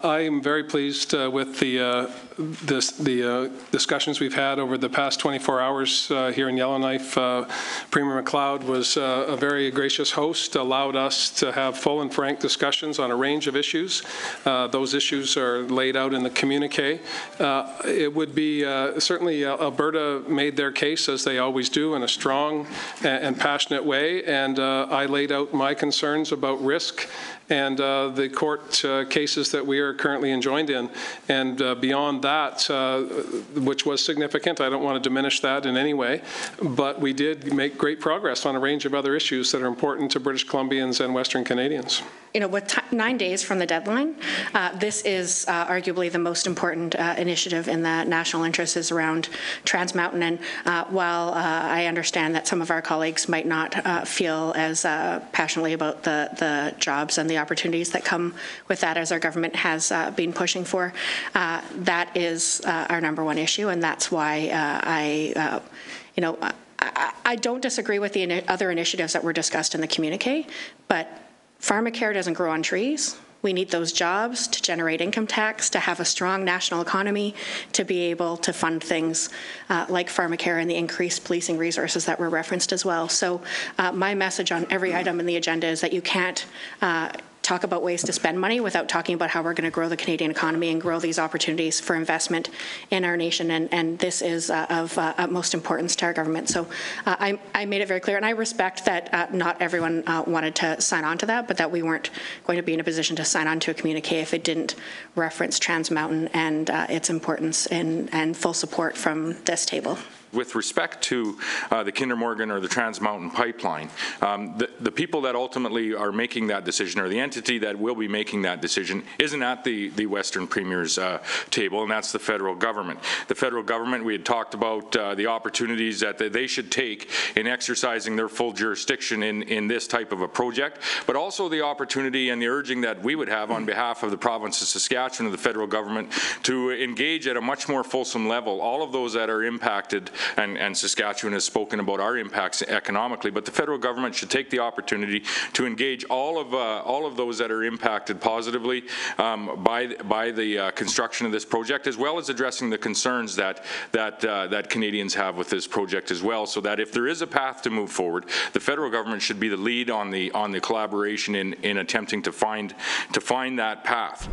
I am very pleased with the discussions we've had over the past 24 hours here in Yellowknife. Premier MacLeod was a very gracious host, allowed us to have full and frank discussions on a range of issues. Those issues are laid out in the communique. It would be certainly Alberta made their case, as they always do, in a strong and passionate way, and I laid out my concerns about risk and the court cases that we are currently enjoined in. And beyond that, which was significant, I don't want to diminish that in any way, but we did make great progress on a range of other issues that are important to British Columbians and Western Canadians. You know, with 9 days from the deadline, this is arguably the most important initiative in the national interest is around Trans Mountain. And while I understand that some of our colleagues might not feel as passionately about the jobs and the opportunities that come with that, as our government has been pushing for, that is our number one issue, and that's why I don't disagree with the other initiatives that were discussed in the communique, but pharmacare doesn't grow on trees. We need those jobs to generate income tax, to have a strong national economy, to be able to fund things like pharmacare and the increased policing resources that were referenced as well. So my message on every item in the agenda is that you can't talk about ways to spend money without talking about how we're going to grow the Canadian economy and grow these opportunities for investment in our nation. And this is of utmost importance to our government. So I made it very clear, and I respect that not everyone wanted to sign on to that, but that we weren't going to be in a position to sign on to a communique if it didn't reference Trans Mountain and its importance and full support from this table. With respect to the Kinder Morgan or the Trans Mountain pipeline, the people that ultimately are making that decision, or the entity that will be making that decision, isn't at the Western Premier's table, and that's the federal government. The federal government, we had talked about the opportunities that they should take in exercising their full jurisdiction in this type of a project, but also the opportunity and the urging that we would have on behalf of the province of Saskatchewan and the federal government to engage at a much more fulsome level all of those that are impacted. And Saskatchewan has spoken about our impacts economically, but the federal government should take the opportunity to engage all of those that are impacted positively by the construction of this project, as well as addressing the concerns that Canadians have with this project as well. So that if there is a path to move forward, the federal government should be the lead on the collaboration in attempting to find that path.